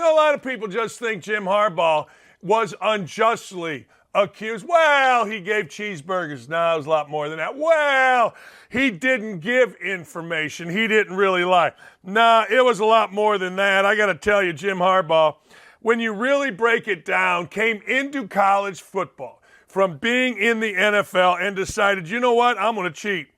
a lot of people just think Jim Harbaugh was unjustly accused. Well, he gave cheeseburgers. No, it was a lot more than that. Well, he didn't give information. He didn't really lie. Nah, it was a lot more than that. I got to tell you, Jim Harbaugh, when you really break it down, came into college football from being in the NFL and decided, you know what, I'm going to cheat.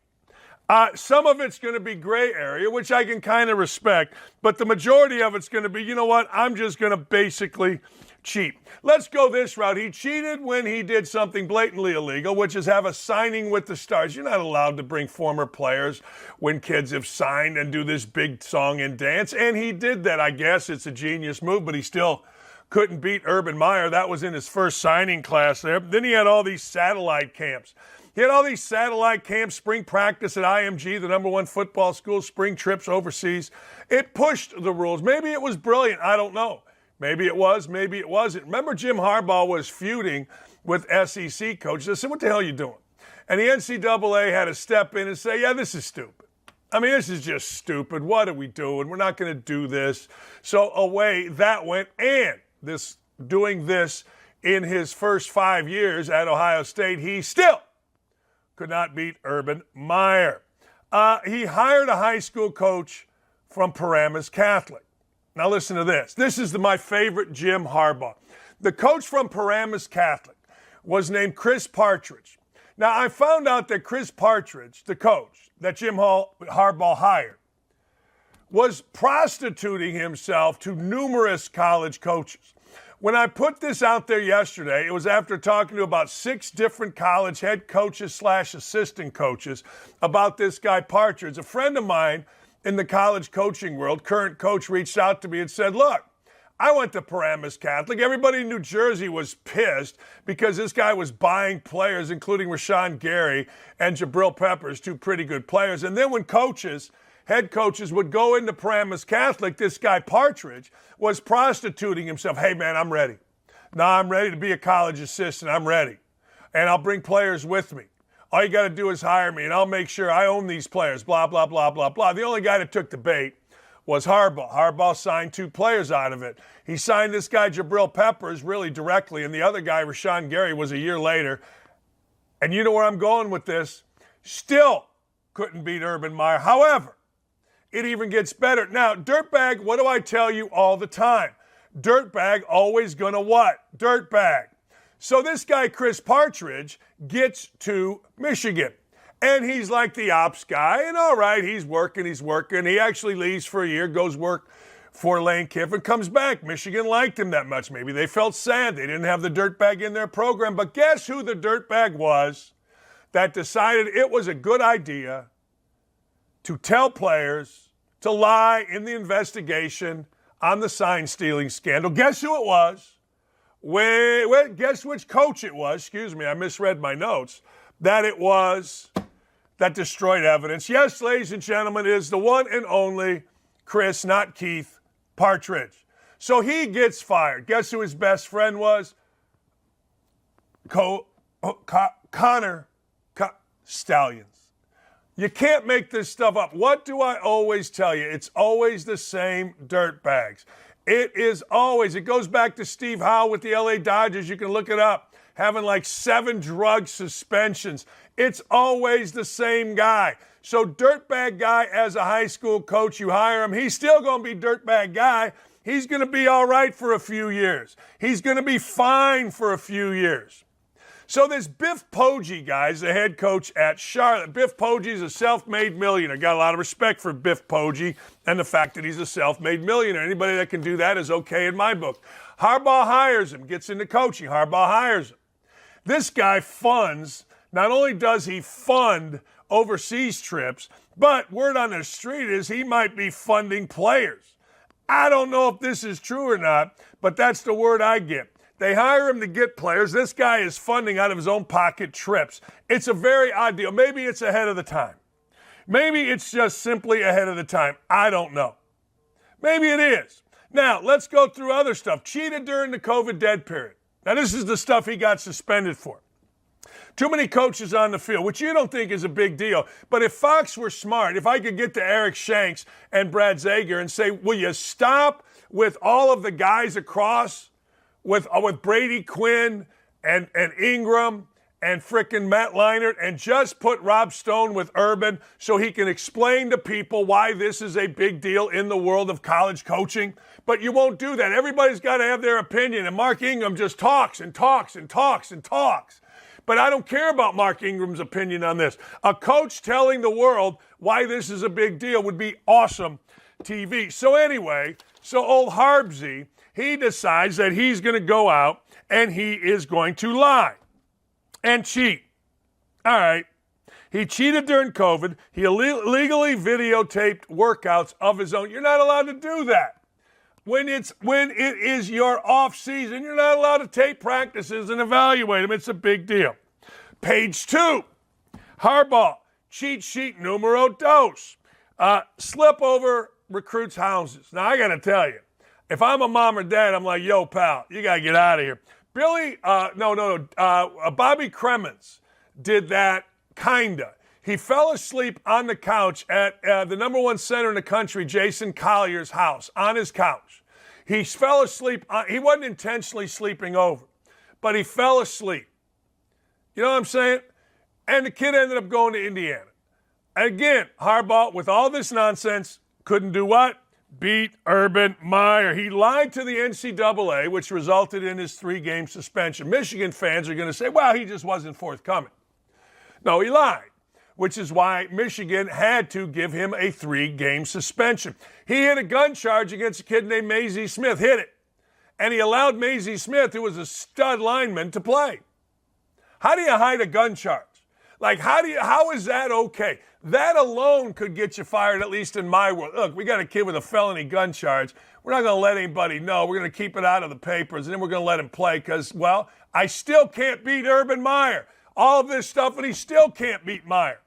Some of it's going to be gray area, which I can kind of respect, but the majority of it's going to be, you know what, I'm just going to basically cheat. Let's go this route. He cheated when he did something blatantly illegal, which is have a signing with the stars. You're not allowed to bring former players when kids have signed and do this big song and dance, and he did that. I guess it's a genius move, but he still couldn't beat Urban Meyer. That was in his first signing class there. Then he had all these satellite camps. He had all these satellite camps, spring practice at IMG, the #1 football school, spring trips overseas. It pushed the rules. Maybe it was brilliant. I don't know. Maybe it was. Maybe it wasn't. Remember, Jim Harbaugh was feuding with SEC coaches. I said, what the hell are you doing? And the NCAA had to step in and say, yeah, this is stupid. I mean, this is just stupid. What are we doing? We're not going to do this. So away that went. And doing this in his first 5 years at Ohio State, he still could not beat Urban Meyer. He hired a high school coach from Paramus Catholic. Now listen to this. This is my favorite Jim Harbaugh. The coach from Paramus Catholic was named Chris Partridge. Now I found out that Chris Partridge, the coach that Jim Harbaugh hired, was prostituting himself to numerous college coaches. When I put this out there yesterday, it was after talking to about 6 different college head coaches / assistant coaches about this guy Partridge. A friend of mine in the college coaching world, current coach, reached out to me and said, look, I went to Paramus Catholic. Everybody in New Jersey was pissed because this guy was buying players, including Rashawn Gary and Jabril Peppers, 2 pretty good players. And then when head coaches would go into Paramus Catholic, this guy Partridge was prostituting himself. Hey, man, I'm ready. Now I'm ready to be a college assistant. I'm ready. And I'll bring players with me. All you got to do is hire me, and I'll make sure I own these players, blah, blah, blah, blah, blah. The only guy that took the bait was Harbaugh. Harbaugh signed 2 players out of it. He signed this guy, Jabril Peppers, really directly, and the other guy, Rashawn Gary, was a year later. And you know where I'm going with this? Still couldn't beat Urban Meyer. However, it even gets better. Now, dirtbag, what do I tell you all the time? Dirtbag always gonna what? Dirtbag. So this guy, Chris Partridge, gets to Michigan. And he's like the ops guy. And all right, he's working. He actually leaves for a year, goes work for Lane Kiffin, comes back. Michigan liked him that much. Maybe they felt sad they didn't have the dirtbag in their program. But guess who the dirtbag was that decided it was a good idea to tell players to lie in the investigation on the sign stealing scandal? Guess who it was? Wait, guess which coach it was? Excuse me, I misread my notes. That destroyed evidence. Yes, ladies and gentlemen, it is the one and only Chris, not Keith, Partridge. So he gets fired. Guess who his best friend was? Connor Stallions. You can't make this stuff up. What do I always tell you? It's always the same dirtbags. It goes back to Steve Howe with the LA Dodgers. You can look it up. Having like 7 drug suspensions. It's always the same guy. So dirtbag guy as a high school coach, you hire him. He's still going to be dirtbag guy. He's going to be all right for a few years. He's going to be fine for a few years. So this Biff Poggi guy is the head coach at Charlotte. Biff Poggi is a self-made millionaire. Got a lot of respect for Biff Poggi and the fact that he's a self-made millionaire. Anybody that can do that is okay in my book. Harbaugh hires him, gets into coaching. Harbaugh hires him. This guy funds, not only does he fund overseas trips, but word on the street is he might be funding players. I don't know if this is true or not, but that's the word I get. They hire him to get players. This guy is funding out of his own pocket trips. It's a very odd deal. Maybe it's ahead of the time. Maybe it's just simply ahead of the time. I don't know. Maybe it is. Now, let's go through other stuff. Cheated during the COVID dead period. Now, this is the stuff he got suspended for. Too many coaches on the field, which you don't think is a big deal. But if Fox were smart, if I could get to Eric Shanks and Brad Zager and say, will you stop with all of the guys across, with Brady Quinn and Ingram and frickin' Matt Leinart, and just put Rob Stone with Urban so he can explain to people why this is a big deal in the world of college coaching. But you won't do that. Everybody's got to have their opinion, and Mark Ingram just talks and talks and talks and talks. But I don't care about Mark Ingram's opinion on this. A coach telling the world why this is a big deal would be awesome TV. So anyway, old Harbsy, he decides that he's going to go out and he is going to lie and cheat. All right. He cheated during COVID. He illegally videotaped workouts of his own. You're not allowed to do that. When it is your off season, you're not allowed to tape practices and evaluate them. It's a big deal. Page 2, Harbaugh, cheat sheet numero dos. Slip over recruits' houses. Now, I got to tell you, if I'm a mom or dad, I'm like, yo, pal, you got to get out of here. Bobby Cremens did that, kinda. He fell asleep on the couch at the number one center in the country, Jason Collier's house, on his couch. He fell asleep. He wasn't intentionally sleeping over, but he fell asleep. You know what I'm saying? And the kid ended up going to Indiana. Again, Harbaugh, with all this nonsense, couldn't do what? Beat Urban Meyer. He lied to the NCAA, which resulted in his 3-game suspension. Michigan fans are going to say, well, he just wasn't forthcoming. No, he lied, which is why Michigan had to give him a 3-game suspension. He hit a gun charge against a kid named Maisie Smith, hit it. And he allowed Maisie Smith, who was a stud lineman, to play. How do you hide a gun charge? Like, how is that okay? That alone could get you fired, at least in my world. Look, we got a kid with a felony gun charge. We're not going to let anybody know. We're going to keep it out of the papers, and then we're going to let him play because, well, I still can't beat Urban Meyer. All of this stuff, and he still can't beat Meyer.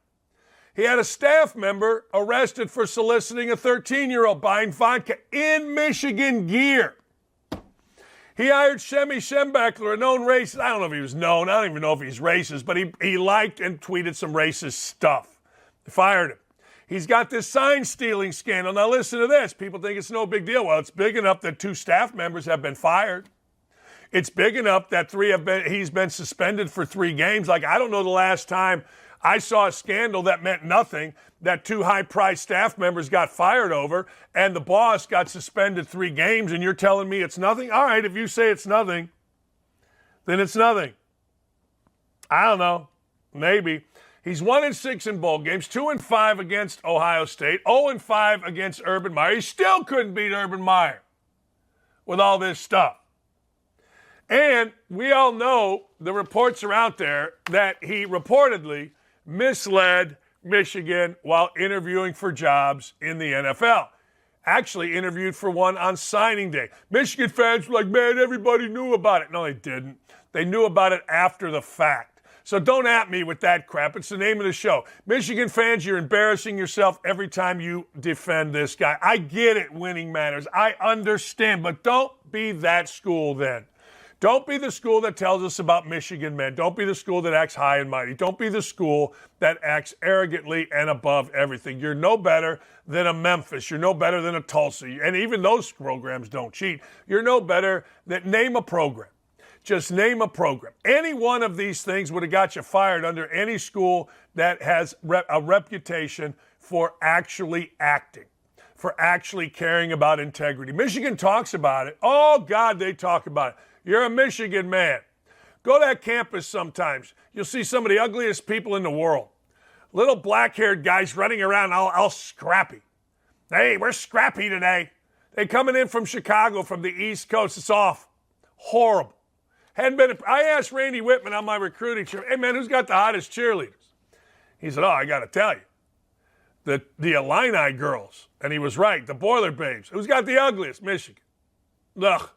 He had a staff member arrested for soliciting a 13-year-old buying vodka in Michigan gear. He hired Shemi Schembechler, a known racist. I don't know if he was known. I don't even know if he's racist, but he liked and tweeted some racist stuff. They fired him. He's got this sign stealing scandal. Now listen to this. People think it's no big deal. Well, it's big enough that 2 staff members have been fired. It's big enough that he's been suspended for 3 games. Like, I don't know the last time I saw a scandal that meant nothing, that 2 high-priced staff members got fired over, and the boss got suspended 3 games, and you're telling me it's nothing? All right, if you say it's nothing, then it's nothing. I don't know. Maybe. He's 1-6 in bowl games, 2-5 against Ohio State, 0-5 against Urban Meyer. He still couldn't beat Urban Meyer with all this stuff. And we all know the reports are out there that he reportedly misled Michigan while interviewing for jobs in the NFL. Actually interviewed for one on signing day. Michigan fans were like, man, everybody knew about it. No, they didn't. They knew about it after the fact. So don't at me with that crap. It's the name of the show. Michigan fans, you're embarrassing yourself every time you defend this guy. I get it, winning matters. I understand, but don't be that school then. Don't be the school that tells us about Michigan men. Don't be the school that acts high and mighty. Don't be the school that acts arrogantly and above everything. You're no better than a Memphis. You're no better than a Tulsa. And even those programs don't cheat. You're no better than, name a program. Just name a program. Any one of these things would have got you fired under any school that has a reputation for actually acting, for actually caring about integrity. Michigan talks about it. Oh, God, they talk about it. You're a Michigan man. Go to that campus sometimes. You'll see some of the ugliest people in the world. Little black-haired guys running around all scrappy. Hey, we're scrappy today. They coming in from Chicago, from the East Coast. It's off. Horrible. I asked Randy Whitman on my recruiting trip, hey, man, who's got the hottest cheerleaders? He said, I got to tell you, the Illini girls. And he was right, the Boiler Babes. Who's got the ugliest? Michigan. Ugh.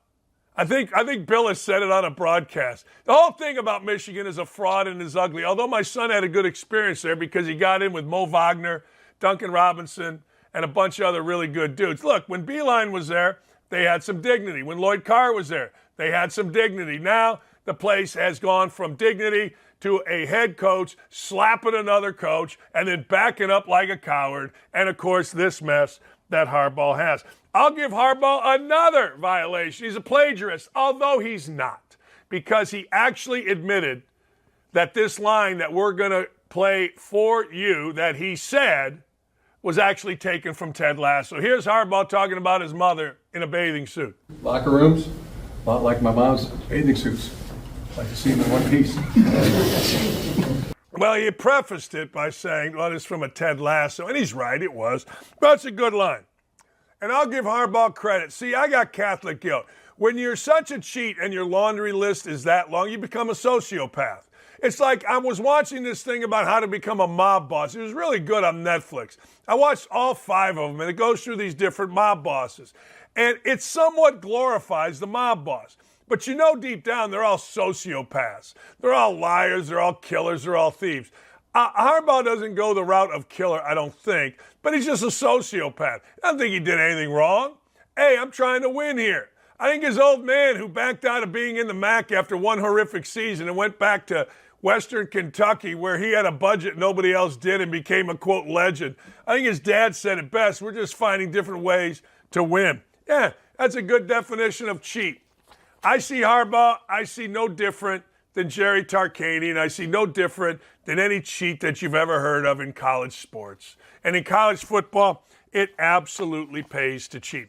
I think Bill has said it on a broadcast. The whole thing about Michigan is a fraud and is ugly, although my son had a good experience there because he got in with Mo Wagner, Duncan Robinson, and a bunch of other really good dudes. Look, when Beeline was there, they had some dignity. When Lloyd Carr was there, they had some dignity. Now the place has gone from dignity to a head coach slapping another coach and then backing up like a coward. And, of course, this mess that Harbaugh has. I'll give Harbaugh another violation. He's a plagiarist, although he's not, because he actually admitted that this line that we're going to play for you that he said was actually taken from Ted Lasso. Here's Harbaugh talking about his mother in a bathing suit. Locker rooms, a lot like my mom's bathing suits. Like to see them in one piece. Well, he prefaced it by saying, well, it's from a Ted Lasso, and he's right, it was. But it's a good line. And I'll give Harbaugh credit. See, I got Catholic guilt. When you're such a cheat and your laundry list is that long, you become a sociopath. It's like I was watching this thing about how to become a mob boss. It was really good on Netflix. I watched all 5 of them, and it goes through these different mob bosses. And it somewhat glorifies the mob boss. But you know deep down, they're all sociopaths. They're all liars, they're all killers, they're all thieves. Harbaugh doesn't go the route of killer, I don't think, but he's just a sociopath. I don't think he did anything wrong. Hey, I'm trying to win here. I think his old man who backed out of being in the MAC after one horrific season and went back to Western Kentucky where he had a budget nobody else did and became a, quote, legend. I think his dad said it best. We're just finding different ways to win. Yeah, that's a good definition of cheat. I see Harbaugh, I see no different than Jerry Tarkanian. I see no different than any cheat that you've ever heard of in college sports. And in college football, it absolutely pays to cheat.